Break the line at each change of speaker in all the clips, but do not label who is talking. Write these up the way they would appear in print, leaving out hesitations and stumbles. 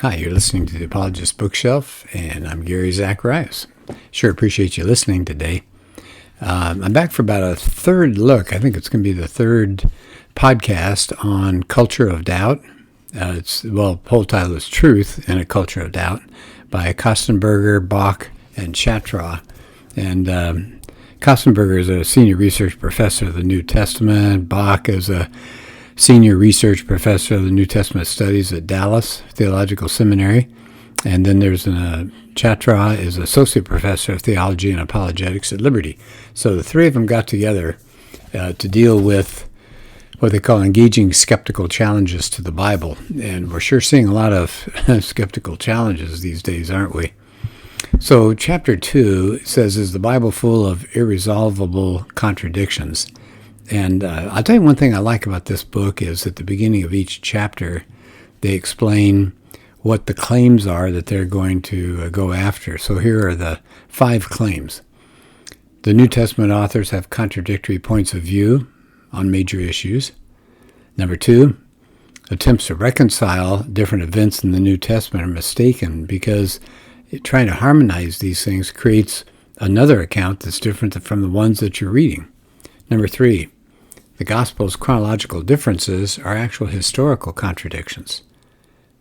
Hi, you're listening to the Apologist Bookshelf, and I'm Gary Zacharias. Sure appreciate you listening today. I'm back for about a third look. I think it's going to be the third podcast on Culture of Doubt. The whole title is Truth in a Culture of Doubt by Kostenberger, Bach, and Chatraw. And Kostenberger is a senior research professor of the New Testament. Bach is a senior research professor of the New Testament studies at Dallas Theological Seminary. And then there's Chatraw is associate professor of theology and apologetics at Liberty. So the three of them got together to deal with what they call engaging skeptical challenges to the Bible. And we're sure seeing a lot of skeptical challenges these days, aren't we? So chapter 2 says, is the Bible full of irresolvable contradictions? And I'll tell you one thing I like about this book is at the beginning of each chapter, they explain what the claims are that they're going to go after. So here are the 5 claims. The New Testament authors have contradictory points of view on major issues. Number 2, attempts to reconcile different events in the New Testament are mistaken because trying to harmonize these things creates another account that's different from the ones that you're reading. Number 3, the Gospel's chronological differences are actual historical contradictions.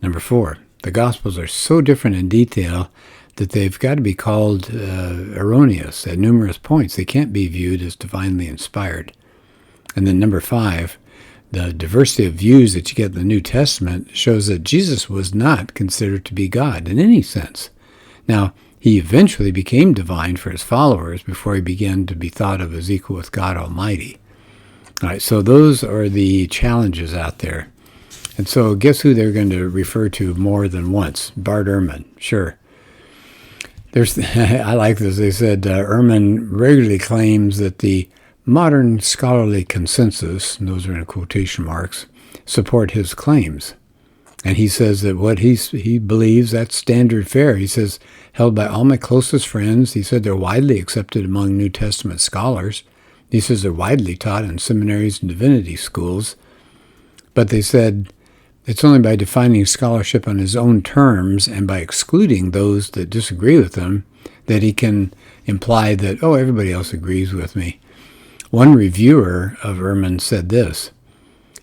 Number 4, the Gospels are so different in detail that they've got to be called erroneous at numerous points. They can't be viewed as divinely inspired. And then number 5, the diversity of views that you get in the New Testament shows that Jesus was not considered to be God in any sense. Now, he eventually became divine for his followers before he began to be thought of as equal with God Almighty. All right, so those are the challenges out there. And so guess who they're going to refer to more than once? Bart Ehrman, sure. I like this. They said Ehrman regularly claims that the modern scholarly consensus, and those are in quotation marks, support his claims. And he says that what he believes, that's standard fare. He says, held by all my closest friends. He said they're widely accepted among New Testament scholars. He says they're widely taught in seminaries and divinity schools. But they said it's only by defining scholarship on his own terms and by excluding those that disagree with him that he can imply that, oh, everybody else agrees with me. One reviewer of Ehrman said this: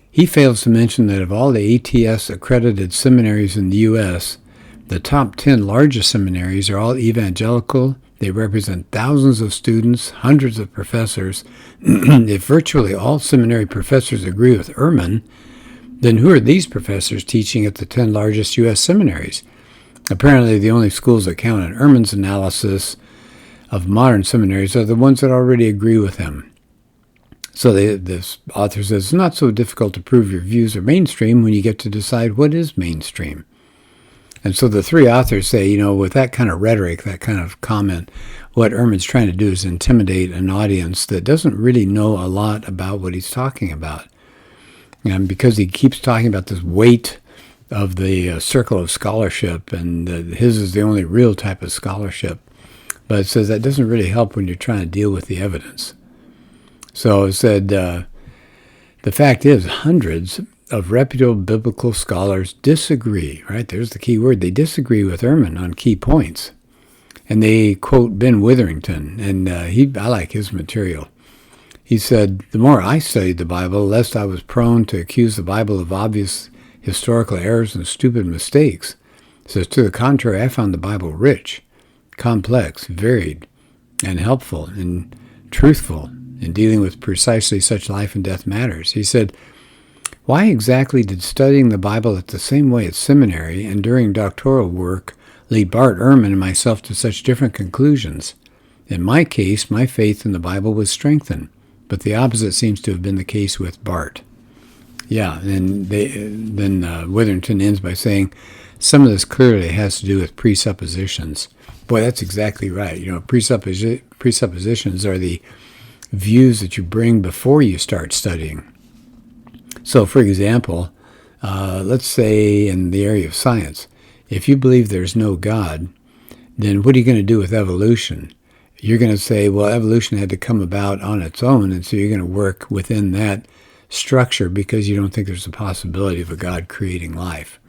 he fails to mention that of all the ATS-accredited seminaries in the U.S., the top 10 largest seminaries are all evangelical. They represent thousands of students, hundreds of professors. If virtually all seminary professors agree with Ehrman, then who are these professors teaching at the 10 largest U.S. seminaries? Apparently, the only schools that count in Ehrman's analysis of modern seminaries are the ones that already agree with him. So this author says, it's not so difficult to prove your views are mainstream when you get to decide what is mainstream. And so the 3 authors say, with that kind of rhetoric, that kind of comment, what Ehrman's trying to do is intimidate an audience that doesn't really know a lot about what he's talking about. And because he keeps talking about this weight of the circle of scholarship, and his is the only real type of scholarship, but it says that doesn't really help when you're trying to deal with the evidence. So it said, the fact is, hundreds of reputable biblical scholars disagree, right? There's the key word. They disagree with Ehrman on key points. And they quote Ben Witherington, and I like his material. He said, the more I studied the Bible, the less I was prone to accuse the Bible of obvious historical errors and stupid mistakes. He says, to the contrary, I found the Bible rich, complex, varied, and helpful and truthful in dealing with precisely such life and death matters. He said, why exactly did studying the Bible at the same way at seminary and during doctoral work lead Bart Ehrman and myself to such different conclusions? In my case, my faith in the Bible was strengthened, but the opposite seems to have been the case with Bart. Yeah, and then Witherington ends by saying, some of this clearly has to do with presuppositions. Boy, that's exactly right. Presuppositions are the views that you bring before you start studying. So, for example, let's say in the area of science, if you believe there's no God, then what are you going to do with evolution? You're going to say, well, evolution had to come about on its own, and so you're going to work within that structure because you don't think there's a possibility of a God creating life.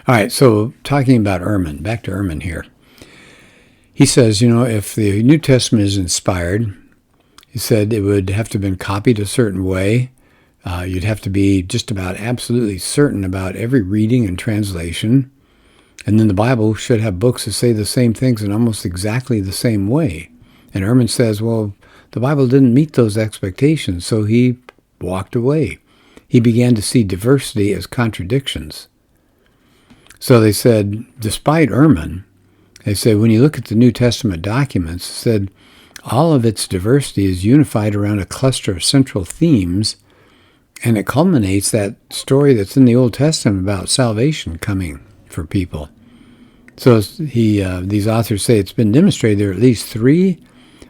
All right, so talking about Ehrman, back to Ehrman here. He says, if the New Testament is inspired, he said it would have to have been copied a certain way. You'd have to be just about absolutely certain about every reading and translation. And then the Bible should have books that say the same things in almost exactly the same way. And Ehrman says, well, the Bible didn't meet those expectations, so he walked away. He began to see diversity as contradictions. So they said, despite Ehrman, they said when you look at the New Testament documents, it said all of its diversity is unified around a cluster of central themes, and it culminates that story that's in the Old Testament about salvation coming for people. So these authors say it's been demonstrated there are at least three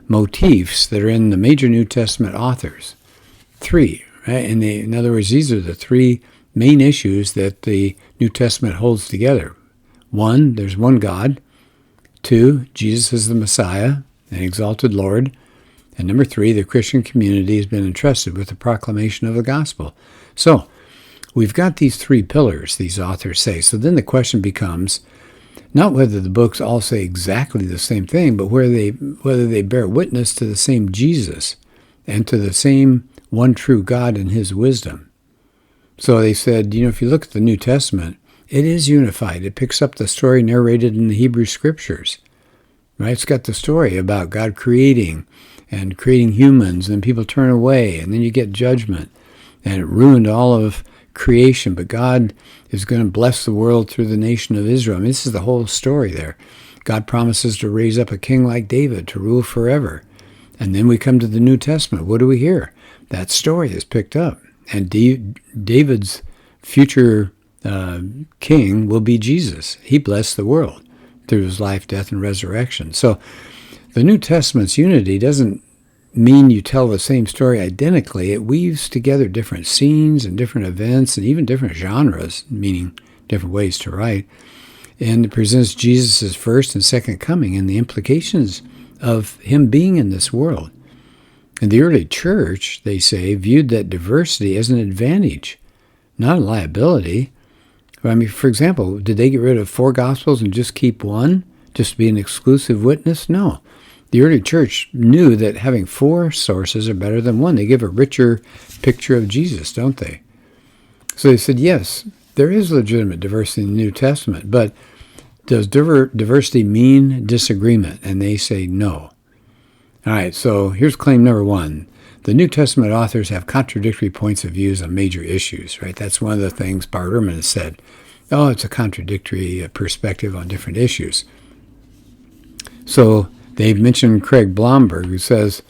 motifs that are in the major New Testament authors. Three, right? And in other words, these are the three main issues that the New Testament holds together. One, there's one God. Two, Jesus is the Messiah, an exalted Lord. And number three, the Christian community has been entrusted with the proclamation of the gospel. So we've got these three pillars, these authors say. So then the question becomes not whether the books all say exactly the same thing, but whether they bear witness to the same Jesus and to the same one true God and his wisdom. So they said, if you look at the New Testament, it is unified. It picks up the story narrated in the Hebrew Scriptures. Right? It's got the story about God creating humans, and then people turn away, and then you get judgment. And it ruined all of creation, but God is going to bless the world through the nation of Israel. This is the whole story there. God promises to raise up a king like David to rule forever. And then we come to the New Testament. What do we hear? That story is picked up. And David's future king will be Jesus. He blessed the world through his life, death, and resurrection. So the New Testament's unity doesn't mean you tell the same story identically. It weaves together different scenes and different events and even different genres, meaning different ways to write. And it presents Jesus' first and second coming and the implications of him being in this world. And the early church, they say, viewed that diversity as an advantage, not a liability. For example, did they get rid of 4 Gospels and just keep one, just to be an exclusive witness? No. The early church knew that having 4 sources are better than one. They give a richer picture of Jesus, don't they? So they said, yes, there is legitimate diversity in the New Testament, but does diversity mean disagreement? And they say no. All right, so here's claim number 1. The New Testament authors have contradictory points of views on major issues, right? That's one of the things Bart Ehrman has said. Oh, it's a contradictory perspective on different issues. So they've mentioned Craig Blomberg, who says,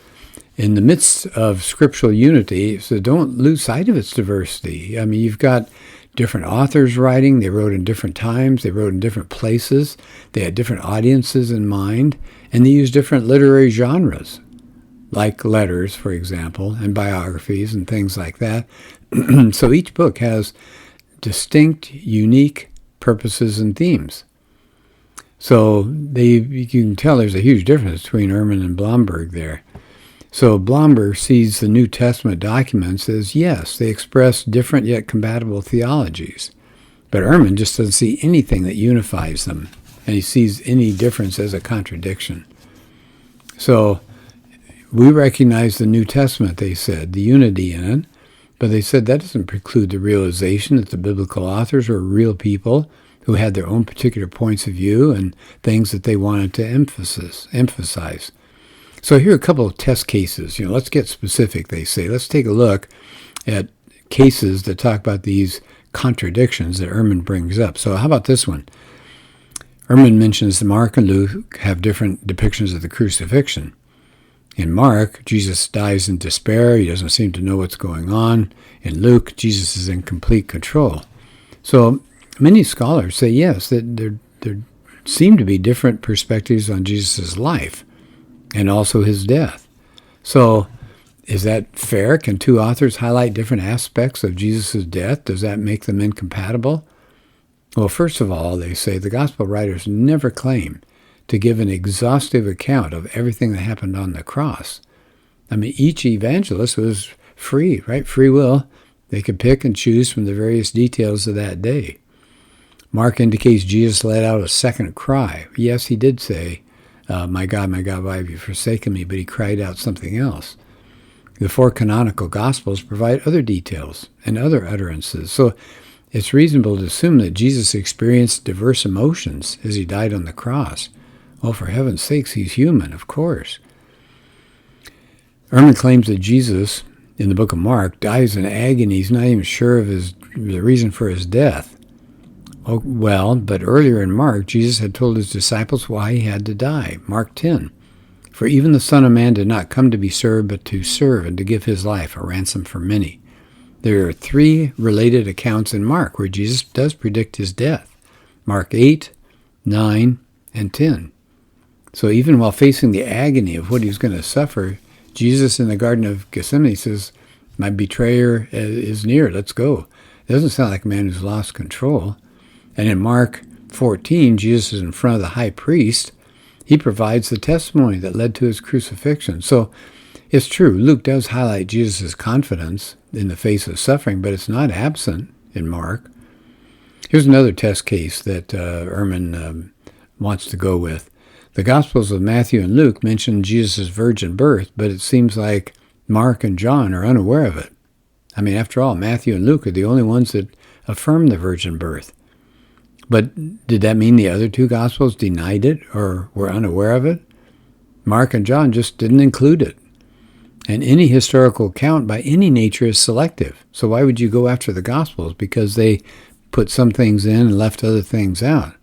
in the midst of scriptural unity, so don't lose sight of its diversity. You've got different authors writing. They wrote in different times. They wrote in different places. They had different audiences in mind, and they used different literary genres, like letters, for example, and biographies and things like that. So each book has distinct, unique purposes and themes. So you can tell there's a huge difference between Ehrman and Blomberg there. So Blomberg sees the New Testament documents as, yes, they express different yet compatible theologies. But Ehrman just doesn't see anything that unifies them, and he sees any difference as a contradiction. So we recognize the New Testament, they said, the unity in it, but they said that doesn't preclude the realization that the biblical authors were real people who had their own particular points of view and things that they wanted to emphasize. So here are a couple of test cases. Let's get specific, they say. Let's take a look at cases that talk about these contradictions that Ehrman brings up. So how about this one? Ehrman mentions that Mark and Luke have different depictions of the crucifixion. In Mark, Jesus dies in despair. He doesn't seem to know what's going on. In Luke, Jesus is in complete control. So many scholars say, yes, that there seem to be different perspectives on Jesus' life and also his death. So is that fair? Can 2 authors highlight different aspects of Jesus' death? Does that make them incompatible? Well, first of all, they say the gospel writers never claim to give an exhaustive account of everything that happened on the cross. Each evangelist was free, right? Free will. They could pick and choose from the various details of that day. Mark indicates Jesus let out a second cry. Yes, he did say, my God, why have you forsaken me? But he cried out something else. The four canonical Gospels provide other details and other utterances. So it's reasonable to assume that Jesus experienced diverse emotions as he died on the cross. Well, for heaven's sakes, he's human, of course. Ehrman claims that Jesus, in the book of Mark, dies in agony. He's not even sure of the reason for his death. Oh, well, but earlier in Mark, Jesus had told his disciples why he had to die. Mark 10. For even the Son of Man did not come to be served, but to serve and to give his life a ransom for many. There are three related accounts in Mark where Jesus does predict his death. Mark 8, 9, and 10. So even while facing the agony of what he was going to suffer, Jesus in the Garden of Gethsemane says, my betrayer is near, let's go. It doesn't sound like a man who's lost control. And in Mark 14, Jesus is in front of the high priest. He provides the testimony that led to his crucifixion. So it's true, Luke does highlight Jesus' confidence in the face of suffering, but it's not absent in Mark. Here's another test case that Ehrman wants to go with. The Gospels of Matthew and Luke mention Jesus' virgin birth, but it seems like Mark and John are unaware of it. I mean, after all, Matthew and Luke are the only ones that affirm the virgin birth. But did that mean the other two Gospels denied it or were unaware of it? Mark and John just didn't include it. And any historical account by any nature is selective. So why would you go after the Gospels? Because they put some things in and left other things out.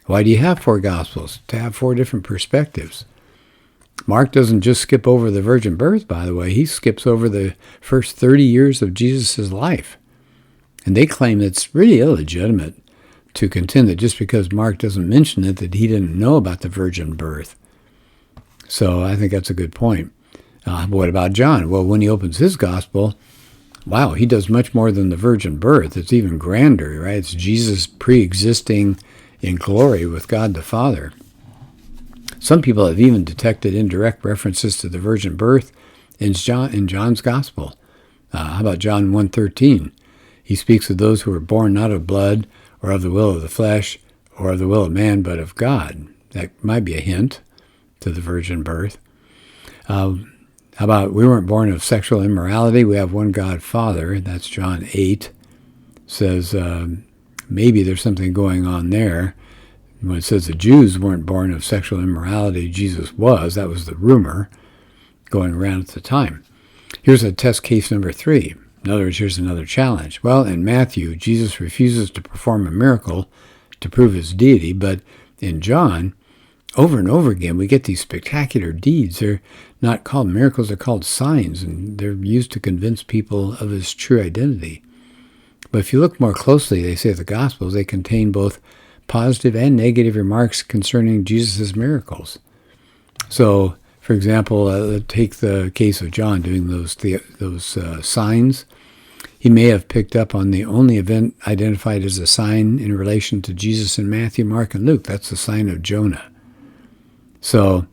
Why do you have four Gospels? To have four different perspectives. Mark doesn't just skip over the virgin birth, by the way. He skips over the first 30 years of Jesus' life. And they claim it's really illegitimate to contend that just because Mark doesn't mention it, that he didn't know about the virgin birth. So I think that's a good point. What about John? Well, when he opens his gospel, wow, he does much more than the virgin birth. It's even grander, right? It's Jesus pre-existing in glory with God the Father. Some people have even detected indirect references to the virgin birth in John's gospel. How about John 1:13? He speaks of those who are born not of blood, or of the will of the flesh, or of the will of man, but of God. That might be a hint to the virgin birth. How about, we weren't born of sexual immorality. We have one God Father. That's John 8. Says maybe there's something going on there. When it says the Jews weren't born of sexual immorality, Jesus was. That was the rumor going around at the time. Here's a test case number 3. In other words, here's another challenge. Well, in Matthew, Jesus refuses to perform a miracle to prove his deity, but in John, over and over again, we get these spectacular deeds. They're not called miracles, they're called signs, and they're used to convince people of his true identity. But if you look more closely, they say the Gospels, they contain both positive and negative remarks concerning Jesus' miracles. So, for example, take the case of John doing those signs. He may have picked up on the only event identified as a sign in relation to Jesus in Matthew, Mark, and Luke. That's the sign of Jonah. So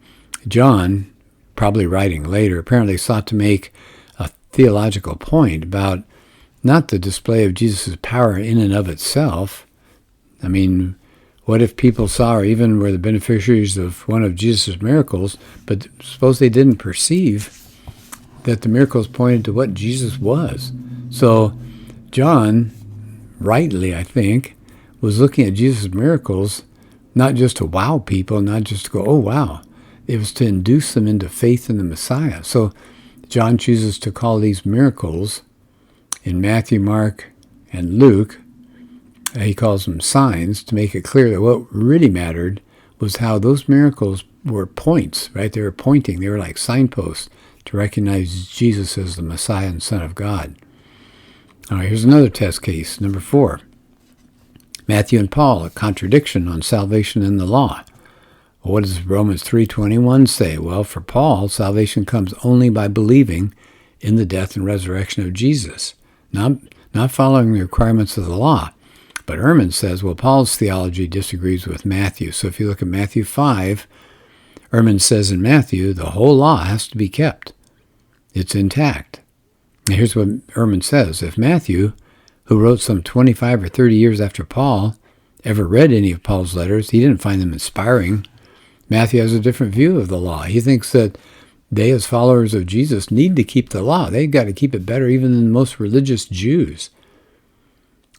John, probably writing later, apparently sought to make a theological point about not the display of Jesus' power in and of itself. I mean, what if people saw or even were the beneficiaries of one of Jesus' miracles, but suppose they didn't perceive that the miracles pointed to what Jesus was? So John, rightly, I think, was looking at Jesus' miracles not just to wow people, not just to go, oh, wow. It was to induce them into faith in the Messiah. So John chooses to call these miracles in Matthew, Mark, and Luke, he calls them signs, to make it clear that what really mattered was how those miracles were points, right? They were pointing. They were like signposts to recognize Jesus as the Messiah and Son of God. All right, here's another test case, number 4. Matthew and Paul, a contradiction on salvation and the law. Well, what does Romans 3:21 say? Well, for Paul, salvation comes only by believing in the death and resurrection of Jesus, not following the requirements of the law. But Ehrman says, well, Paul's theology disagrees with Matthew. So if you look at Matthew 5, Ehrman says in Matthew, the whole law has to be kept. It's intact. And here's what Ehrman says. If Matthew, who wrote some 25 or 30 years after Paul, ever read any of Paul's letters. He didn't find them inspiring. Matthew has a different view of the law. He thinks that they, as followers of Jesus, need to keep the law. They've got to keep it better even than most religious Jews.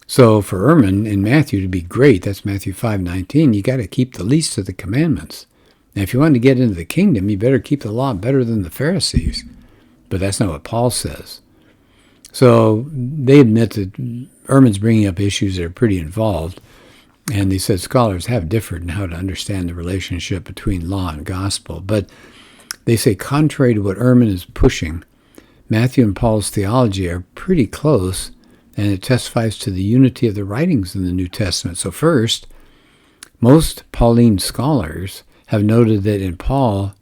So for Ehrman in Matthew to be great, that's Matthew 5:19, you got to keep the least of the commandments. And if you want to get into the kingdom, you better keep the law better than the Pharisees. But that's not what Paul says. So they admit that Ehrman's bringing up issues that are pretty involved. And they said scholars have differed in how to understand the relationship between law and gospel. But they say, contrary to what Ehrman is pushing, Matthew and Paul's theology are pretty close, and it testifies to the unity of the writings in the New Testament. So first, most Pauline scholars have noted that in Paul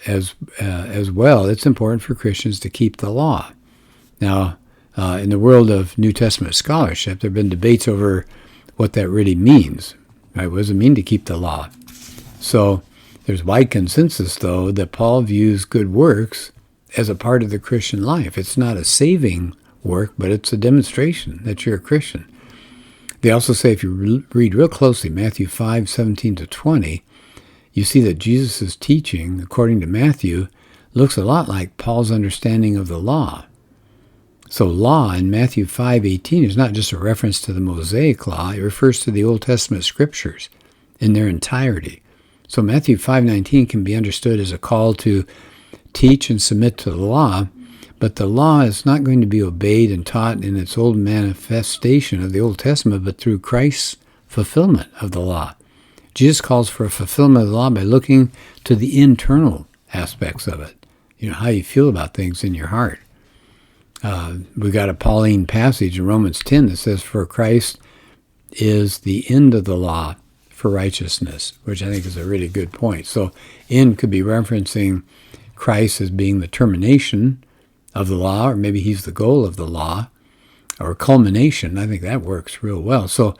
as well, it's important for Christians to keep the law. Now, in the world of New Testament scholarship, there have been debates over what that really means. Right? What does it mean to keep the law? So there's wide consensus, though, that Paul views good works as a part of the Christian life. It's not a saving work, but it's a demonstration that you're a Christian. They also say, if you read real closely Matthew 5:17-20, you see that Jesus' teaching, according to Matthew, looks a lot like Paul's understanding of the law. So law in Matthew 5:18 is not just a reference to the Mosaic law. It refers to the Old Testament scriptures in their entirety. So Matthew 5:19 can be understood as a call to teach and submit to the law, but the law is not going to be obeyed and taught in its old manifestation of the Old Testament, but through Christ's fulfillment of the law. Jesus calls for a fulfillment of the law by looking to the internal aspects of it, how you feel about things in your heart. We've got a Pauline passage in Romans 10 that says, for Christ is the end of the law for righteousness, which I think is a really good point. So end could be referencing Christ as being the termination of the law, or maybe he's the goal of the law, or culmination. I think that works real well. So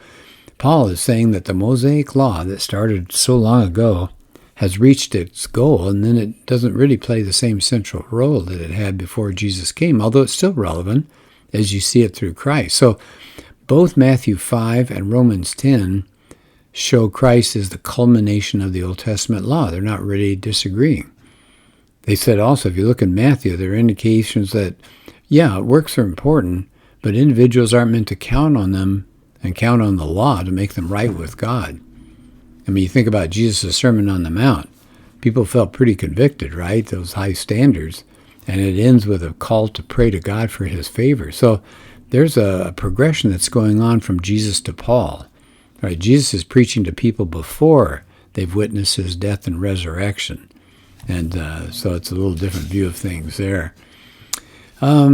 Paul is saying that the Mosaic law that started so long ago has reached its goal, and then it doesn't really play the same central role that it had before Jesus came, although it's still relevant as you see it through Christ. So both Matthew 5 and Romans 10 show Christ as the culmination of the Old Testament law. They're not really disagreeing. They said also, if you look in Matthew, there are indications that, works are important, but individuals aren't meant to count on them and count on the law to make them right with God. I mean, you think about Jesus' Sermon on the Mount. People felt pretty convicted, right? Those high standards. And it ends with a call to pray to God for his favor. So there's a progression that's going on from Jesus to Paul. Right? Jesus is preaching to people before they've witnessed his death and resurrection. And so it's a little different view of things there. How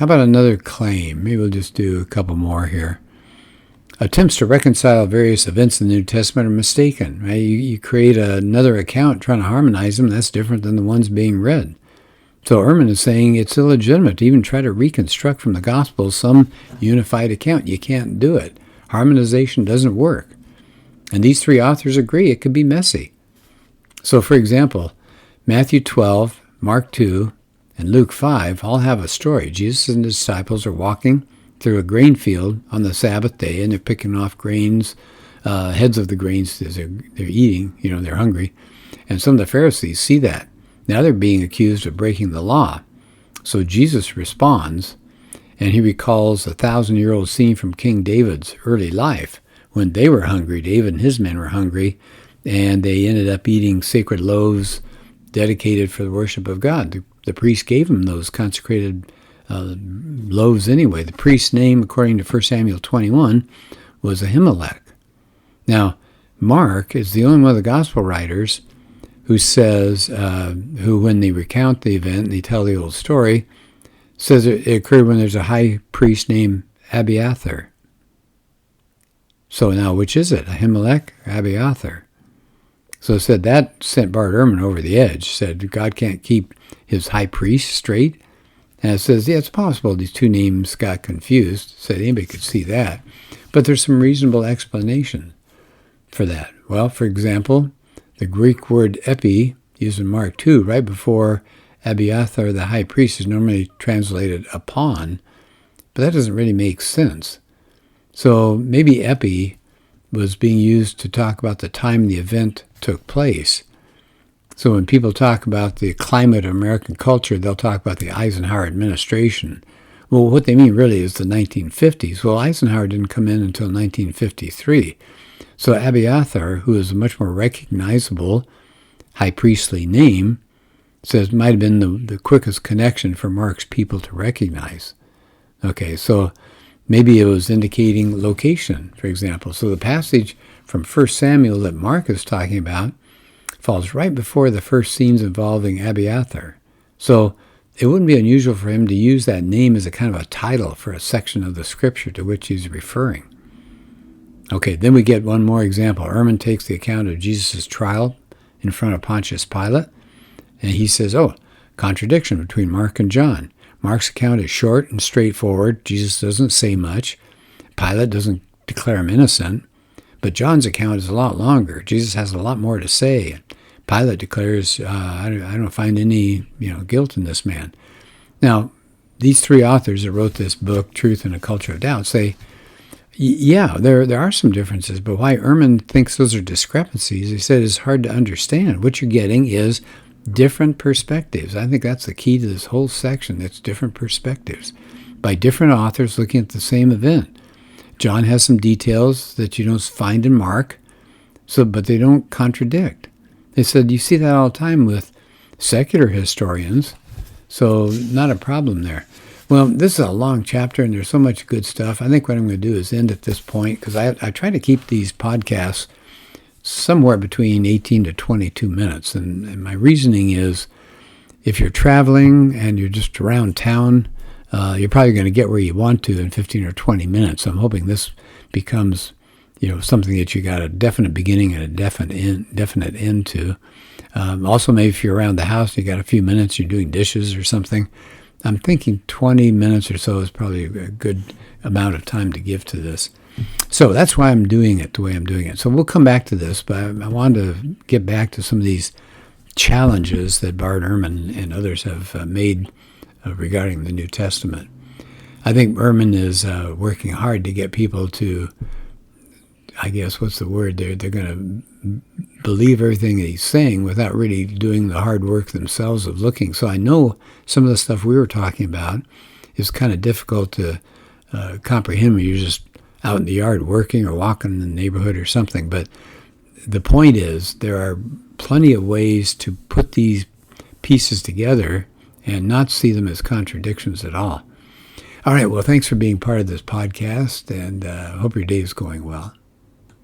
about another claim? Maybe we'll just do a couple more here. Attempts to reconcile various events in the New Testament are mistaken. Right? You create another account trying to harmonize them. That's different than the ones being read. So Ehrman is saying it's illegitimate to even try to reconstruct from the Gospels some unified account. You can't do it. Harmonization doesn't work. And these three authors agree it could be messy. So, for example, Matthew 12, Mark 2, and Luke 5 all have a story. Jesus and his disciples are walking through a grain field on the Sabbath day, and they're picking off grains, heads of the grains as they're eating. They're hungry. And some of the Pharisees see that. Now they're being accused of breaking the law. So Jesus responds, and he recalls a 1,000-year-old scene from King David's early life. When they were hungry, David and his men were hungry, and they ended up eating sacred loaves dedicated for the worship of God. The priest gave them those consecrated loaves anyway. The priest's name, according to 1 Samuel 21, was Ahimelech. Now, Mark is the only one of the gospel writers who says, who when they recount the event, they tell the old story, says it occurred when there's a high priest named Abiathar. So now, which is it, Ahimelech or Abiathar? So it said that sent Bart Ehrman over the edge, said God can't keep his high priest straight. And it says, it's possible these two names got confused. Said anybody could see that. But there's some reasonable explanation for that. Well, for example, the Greek word epi, used in Mark 2, right before Abiathar, the high priest, is normally translated upon. But that doesn't really make sense. So maybe epi was being used to talk about the time the event took place. So when people talk about the climate of American culture, they'll talk about the Eisenhower administration. Well, what they mean really is the 1950s. Well, Eisenhower didn't come in until 1953. So Abiathar, who is a much more recognizable high priestly name, says it might have been the quickest connection for Mark's people to recognize. Okay, so maybe it was indicating location, for example. So the passage from 1 Samuel that Mark is talking about falls right before the first scenes involving Abiathar. So it wouldn't be unusual for him to use that name as a kind of a title for a section of the scripture to which he's referring. Okay, then we get one more example. Ehrman takes the account of Jesus' trial in front of Pontius Pilate, and he says, contradiction between Mark and John. Mark's account is short and straightforward. Jesus doesn't say much. Pilate doesn't declare him innocent. But John's account is a lot longer. Jesus has a lot more to say. Pilate declares, I don't find any guilt in this man. Now, these three authors that wrote this book, Truth in a Culture of Doubt, say, yeah, there are some differences, but why Ehrman thinks those are discrepancies, he said, is hard to understand. What you're getting is different perspectives. I think that's the key to this whole section. It's different perspectives by different authors looking at the same event. John has some details that you don't find in Mark, but they don't contradict. They said you see that all the time with secular historians, so not a problem there. Well, this is a long chapter, and there's so much good stuff. I think what I'm going to do is end at this point, because I try to keep these podcasts somewhere between 18 to 22 minutes. And my reasoning is, if you're traveling and you're just around town, you're probably going to get where you want to in 15 or 20 minutes. So I'm hoping this becomes, something that you got a definite beginning and a definite end to. Also, maybe if you're around the house, you got a few minutes, you're doing dishes or something. I'm thinking 20 minutes or so is probably a good amount of time to give to this. So that's why I'm doing it the way I'm doing it. So we'll come back to this, but I wanted to get back to some of these challenges that Bart Ehrman and others have made regarding the New Testament. I think Ehrman is working hard to get people to, I guess, what's the word there? They're going to believe everything that he's saying without really doing the hard work themselves of looking. So I know some of the stuff we were talking about is kind of difficult to comprehend when you're just out in the yard working or walking in the neighborhood or something. But the point is, there are plenty of ways to put these pieces together and not see them as contradictions at all. All right, well, thanks for being part of this podcast, and hope your day is going well.